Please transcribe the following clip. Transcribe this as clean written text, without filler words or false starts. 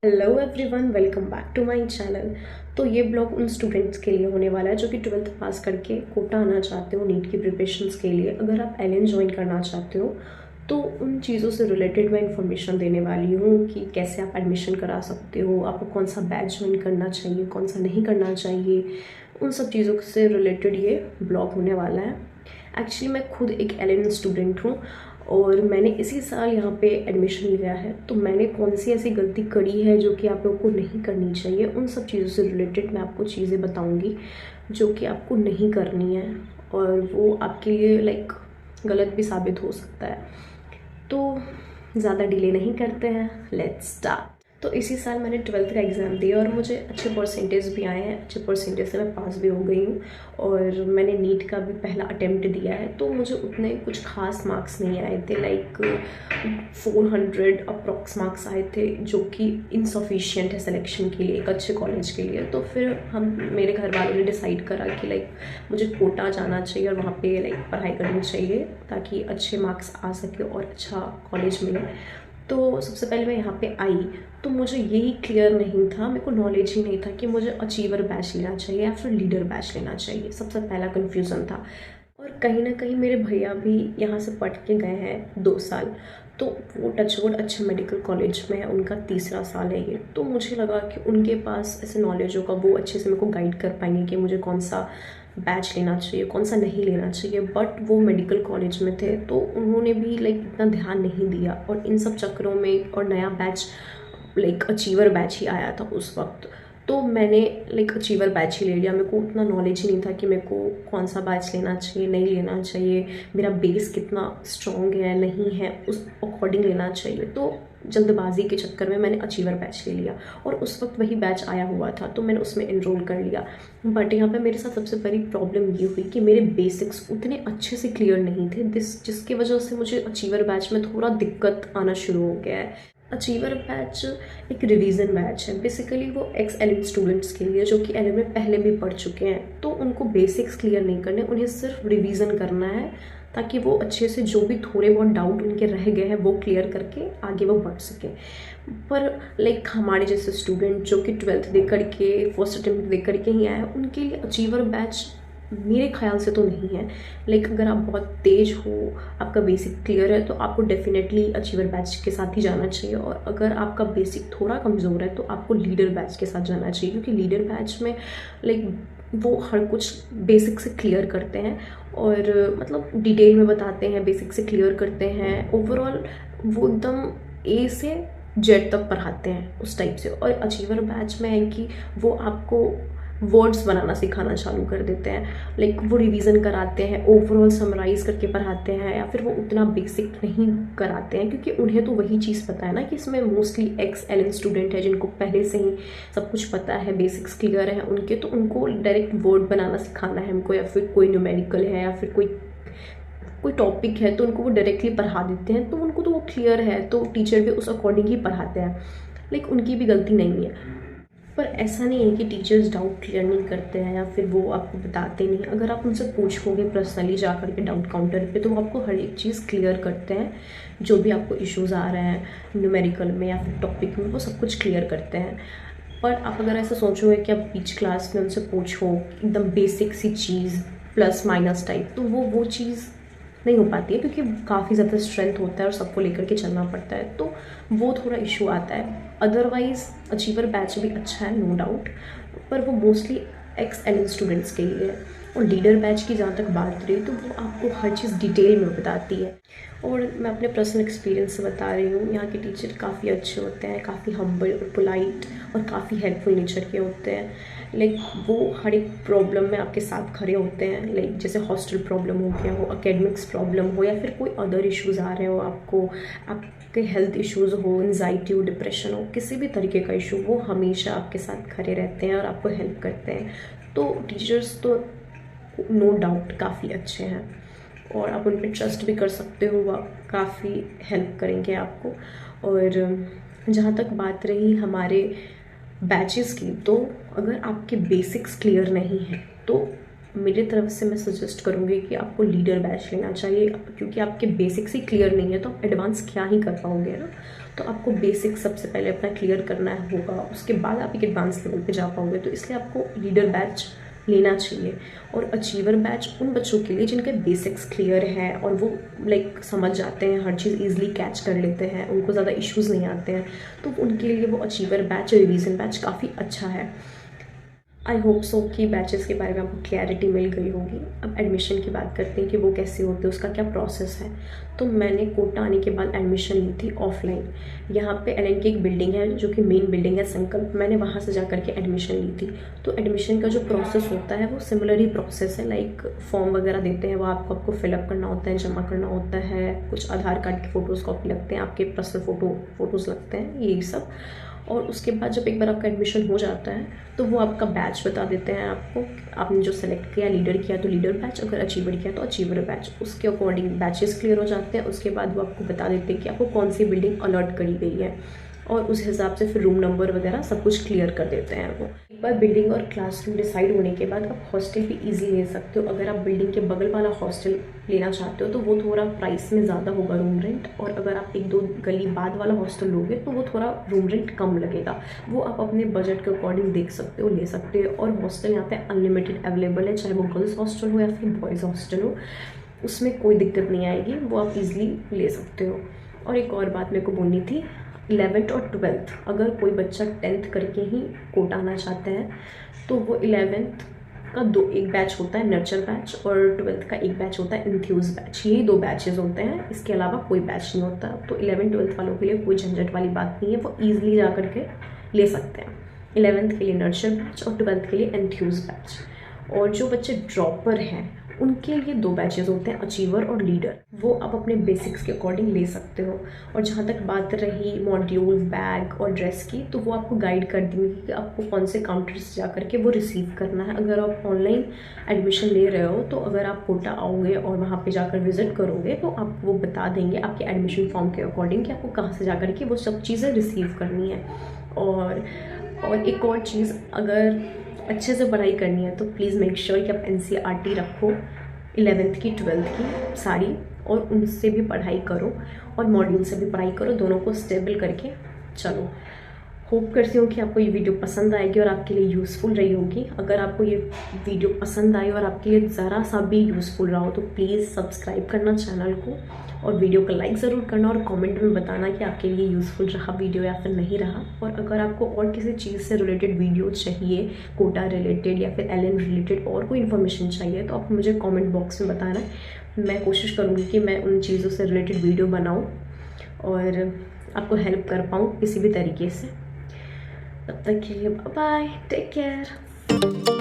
Hello everyone, welcome back to my channel. तो ये blog उन स्टूडेंट्स के लिए होने वाला है जो कि 12th पास करके कोटा आना चाहते हो नीट की प्रिपरेशंस के लिए। अगर आप एलएन ज्वाइन करना चाहते हो तो उन चीज़ों से रिलेटेड मैं इन्फॉर्मेशन देने वाली हूँ कि कैसे आप एडमिशन करा सकते हो, आपको कौन सा बैच ज्वाइन करना चाहिए, कौन सा नहीं करना चाहिए। उन सब चीज़ों से रिलेटेड ये ब्लॉग होने वाला है। एक्चुअली मैं खुद एक एलएन स्टूडेंट हूँ और मैंने इसी साल यहाँ पे एडमिशन लिया है। तो मैंने कौन सी ऐसी गलती करी है जो कि आप लोगों को नहीं करनी चाहिए, उन सब चीज़ों से रिलेटेड मैं आपको चीज़ें बताऊँगी जो कि आपको नहीं करनी है और वो आपके लिए गलत भी साबित हो सकता है। तो ज़्यादा डिले नहीं करते हैं, लेट्स स्टार्ट। तो इसी साल मैंने 12th का एग्ज़ाम दिया और मुझे अच्छे परसेंटेज भी आए हैं। अच्छे परसेंटेज से मैं पास भी हो गई हूँ और मैंने नीट का भी पहला अटेम्प्ट दिया है। तो मुझे उतने कुछ खास मार्क्स नहीं आए थे, 400 अप्रॉक्स मार्क्स आए थे, जो कि इनसफिशिएंट है सिलेक्शन के लिए, एक अच्छे कॉलेज के लिए। तो फिर मेरे घर वालों ने डिसाइड करा कि मुझे कोटा जाना चाहिए और वहाँ पे पढ़ाई करनी चाहिए ताकि अच्छे मार्क्स आ सके और अच्छा कॉलेज मिले। तो सबसे पहले मैं यहाँ पे आई तो मुझे यही क्लियर नहीं था, मेरे को नॉलेज ही नहीं था कि मुझे अचीवर बैच लेना चाहिए या फिर लीडर बैच लेना चाहिए। सबसे पहला कन्फ्यूज़न था। और कहीं ना कहीं मेरे भैया भी यहाँ से पढ़ के गए हैं 2 साल, तो वो टचवुड अच्छे मेडिकल कॉलेज में है, उनका तीसरा साल है ये। तो मुझे लगा कि उनके पास ऐसे नॉलेज होगा, वो अच्छे से मेरे को गाइड कर पाएंगे कि मुझे कौन सा बैच लेना चाहिए, कौन सा नहीं लेना चाहिए। बट वो मेडिकल कॉलेज में थे तो उन्होंने भी इतना ध्यान नहीं दिया और इन सब चक्करों में, और नया बैच अचीवर बैच ही आया था उस वक्त। तो मैंने अचीवर बैच ही ले लिया। मेरे को उतना नॉलेज ही नहीं था कि मेरे को कौन सा बैच लेना चाहिए, नहीं लेना चाहिए, मेरा बेस कितना स्ट्रॉन्ग है नहीं है, उस अकॉर्डिंग लेना चाहिए। तो जल्दबाजी के चक्कर में मैंने अचीवर बैच ले लिया और उस वक्त वही बैच आया हुआ था तो मैंने उसमें एनरोल कर लिया। बट यहाँ पे मेरे साथ सबसे बड़ी प्रॉब्लम ये हुई कि मेरे बेसिक्स उतने अच्छे से क्लियर नहीं थे, जिसकी वजह से मुझे अचीवर बैच में थोड़ा दिक्कत आना शुरू हो गया है। अचीवर बैच एक रिवीजन बैच है। बेसिकली वो एक्स एलएम स्टूडेंट्स के लिए जो कि एलएम में पहले भी पढ़ चुके हैं, तो उनको बेसिक्स क्लियर नहीं करने, उन्हें सिर्फ रिवीजन करना है ताकि वो अच्छे से जो भी थोड़े बहुत डाउट उनके रह गए हैं वो क्लियर करके आगे वो बढ़ सकें। पर हमारे जैसे स्टूडेंट जो कि 12th दे करके फर्स्ट अटेम्प्ट दे करके ही आए हैं, उनके लिए अचीवर बैच मेरे ख्याल से तो नहीं है। अगर आप बहुत तेज हो, आपका बेसिक क्लियर है, तो आपको डेफिनेटली अचीवर बैच के साथ ही जाना चाहिए। और अगर आपका बेसिक थोड़ा कमज़ोर है तो आपको लीडर बैच के साथ जाना चाहिए, क्योंकि लीडर बैच में वो हर कुछ बेसिक से क्लियर करते हैं और डिटेल में बताते हैं, बेसिक से क्लियर करते हैं। ओवरऑल वो एकदम ए से जेड तक पढ़ाते हैं उस टाइप से। और अचीवर बैच में है कि वो आपको वर्ड्स बनाना सिखाना चालू कर देते हैं। वो रिवीजन कराते हैं, ओवरऑल समराइज करके पढ़ाते हैं, या फिर वो उतना बेसिक नहीं कराते हैं क्योंकि उन्हें तो वही चीज़ पता है ना कि इसमें मोस्टली एक्स एलएन स्टूडेंट है जिनको पहले से ही सब कुछ पता है, बेसिक्स क्लियर है उनके। तो उनको डायरेक्ट वर्ड बनाना सिखाना है हमको, या फिर कोई न्यूमेरिकल है या फिर कोई टॉपिक है तो उनको वो डायरेक्टली पढ़ा देते हैं। तो उनको तो वो क्लियर है तो टीचर भी उस अकॉर्डिंग ही पढ़ाते हैं। उनकी भी गलती नहीं है। पर ऐसा नहीं है कि टीचर्स डाउट क्लियर नहीं करते हैं या फिर वो आपको बताते नहीं। अगर आप उनसे पूछोगे पर्सनली जा कर के डाउट काउंटर पे, तो वो आपको हर एक चीज़ क्लियर करते हैं। जो भी आपको इश्यूज़ आ रहे हैं न्यूमेरिकल में या फिर टॉपिक में, वो सब कुछ क्लियर करते हैं। पर आप अगर ऐसा सोचोगे कि आप बीच क्लास में उनसे पूछो एकदम बेसिक सी चीज़ प्लस माइनस टाइप, तो वो चीज़ नहीं हो पाती है क्योंकि काफ़ी ज़्यादा स्ट्रेंथ होता है और सबको लेकर के चलना पड़ता है, तो वो थोड़ा इशू आता है। अदरवाइज़ अचीवर बैच भी अच्छा है, नो डाउट, पर वो मोस्टली एक्स एल स्टूडेंट्स के लिए है। और लीडर बैच की जहाँ तक बात रही तो वो आपको हर चीज़ डिटेल में बताती है। और मैं अपने पर्सनल एक्सपीरियंस से बता रही हूँ, यहाँ के टीचर काफ़ी अच्छे होते हैं, काफ़ी हम्बल और पोलाइट और काफ़ी हेल्पफुल नेचर के होते हैं। वो हर एक प्रॉब्लम में आपके साथ खड़े होते हैं। जैसे हॉस्टल प्रॉब्लम हो गया हो, एकेडमिक्स प्रॉब्लम हो, या फिर कोई अदर इश्यूज़ आ रहे हो आपको, आपके हेल्थ इश्यूज़ हो, एंजाइटी हो, डिप्रेशन हो, किसी भी तरीके का इशू, वो हमेशा आपके साथ खड़े रहते हैं और आपको हेल्प करते हैं। तो टीचर्स तो नो डाउट काफ़ी अच्छे हैं और आप उन पर ट्रस्ट भी कर सकते हो, वो काफ़ी हेल्प करेंगे आपको। और जहाँ तक बात रही हमारे बैचेस की, तो अगर आपके बेसिक्स क्लियर नहीं है तो मेरी तरफ से मैं सजेस्ट करूँगी कि आपको लीडर बैच लेना चाहिए, क्योंकि आपके बेसिक्स ही क्लियर नहीं है तो आप एडवांस क्या ही कर पाओगे ना। तो आपको बेसिक सबसे पहले अपना क्लियर करना होगा, उसके बाद आप एक एडवांस लेवल पे जा पाओगे। तो इसलिए आपको लीडर बैच लेना चाहिए। और अचीवर बैच उन बच्चों के लिए जिनके बेसिक्स क्लियर हैं और वो लाइक समझ जाते हैं, हर चीज़ ईजिली कैच कर लेते हैं, उनको ज़्यादा इश्यूज़ नहीं आते हैं, तो उनके लिए वो अचीवर बैच, रिवीजन बैच काफ़ी अच्छा है। आई होप सो कि बैचेस के बारे में आपको क्लैरिटी मिल गई होगी। अब एडमिशन की बात करते हैं कि वो कैसे होते हैं, उसका क्या प्रोसेस है। तो मैंने कोटा आने के बाद एडमिशन ली थी ऑफलाइन। यहाँ पे LN की एक बिल्डिंग है जो कि मेन बिल्डिंग है संकल्प, मैंने वहाँ से जा करके एडमिशन ली थी। तो एडमिशन का जो प्रोसेस होता है वो सिमिलर ही प्रोसेस है, लाइक फॉर्म वगैरह देते हैं, वो आपको फिलअप करना होता है, जमा करना होता है, कुछ आधार कार्ड की फ़ोटोज़ कॉपी लगते हैं, आपके पर्सनल फ़ोटोज़ लगते हैं, यही सब। और उसके बाद जब एक बार आपका एडमिशन हो जाता है तो वो आपका बैच बता देते हैं आपको, आपने जो सेलेक्ट किया, लीडर किया तो लीडर बैच, अगर अचीवर किया तो अचीवर बैच। उसके अकॉर्डिंग बैचेस क्लियर हो जाते हैं। उसके बाद वो आपको बता देते हैं कि आपको कौन सी बिल्डिंग अलॉट करी गई है, और उस हिसाब से फिर रूम नंबर वगैरह सब कुछ क्लियर कर देते हैं वो। एक बार बिल्डिंग और क्लासरूम डिसाइड होने के बाद आप हॉस्टल भी इजी ले सकते हो। अगर आप बिल्डिंग के बगल वाला हॉस्टल लेना चाहते हो तो वो थोड़ा प्राइस में ज़्यादा होगा रूम रेंट, और अगर आप 1-2 गली बाद वाला हॉस्टल लोगे तो वो थोड़ा रूम रेंट कम लगेगा। वो आप अपने बजट के अकॉर्डिंग देख सकते हो, ले सकते हो। और हॉस्टल यहाँ पे अनलिमिटेड अवेलेबल है, चाहे वो गर्ल्स हॉस्टल हो या फिर बॉयज़ हॉस्टल हो, उसमें कोई दिक्कत नहीं आएगी, वो आप इजीली ले सकते हो। और एक और बात मेरे को बोलनी थी, 11th और 12th, अगर कोई बच्चा 10th करके ही कोटा आना चाहता है तो वो 11th का एक बैच होता है नर्चर बैच, और 12th का एक बैच होता है इन्थ्यूज बैच। यही 2 बैचेस होते हैं, इसके अलावा कोई बैच नहीं होता। तो 11th-12th वालों के लिए कोई झंझट वाली बात नहीं है, वो ईजिली जा करके ले सकते हैं। 11th के लिए नर्चर बैच और 12th के लिए एन्थ्यूज बैच। और जो बच्चे ड्रॉपर हैं उनके लिए 2 बैचेस होते हैं, अचीवर और लीडर, वो आप अपने बेसिक्स के अकॉर्डिंग ले सकते हो। और जहाँ तक बात रही मॉड्यूल, बैग और ड्रेस की, तो वो आपको गाइड कर देंगे कि आपको कौन से काउंटर्स जा करके वो रिसीव करना है। अगर आप ऑनलाइन एडमिशन ले रहे हो तो अगर आप कोटा आओगे और वहाँ पे जाकर विजिट करोगे तो आपको वो बता देंगे आपके एडमिशन फॉर्म के अकॉर्डिंग कि आपको कहाँ से जा करके वो सब चीज़ें रिसीव करनी है। और एक और चीज़, अगर अच्छे से पढ़ाई करनी है तो प्लीज़ मेक श्योर कि आप NCERT रखो, 11th की 12th की सारी, और उनसे भी पढ़ाई करो और मॉड्यूल से भी पढ़ाई करो, दोनों को स्टेबल करके चलो। होप करती हूँ कि आपको ये वीडियो पसंद आएगी और आपके लिए यूज़फुल रही होगी। अगर आपको ये वीडियो पसंद आई और आपके लिए ज़रा सा भी यूज़फुल रहा हो तो प्लीज़ सब्सक्राइब करना चैनल को, और वीडियो को लाइक ज़रूर करना, और कमेंट में बताना कि आपके लिए यूज़फुल रहा वीडियो या फिर नहीं रहा। और अगर आपको और किसी चीज़ से रिलेटेड वीडियो चाहिए, कोटा रिलेटेड या फिर LN रिलेटेड और कोई इन्फॉर्मेशन चाहिए, तो आप मुझे कमेंट बॉक्स में बताना। मैं कोशिश करूँगी कि मैं उन चीज़ों से रिलेटेड वीडियो बनाऊँ और आपको हेल्प कर पाऊँ किसी भी तरीके से। तब तक के लिए बाय, टेक केयर।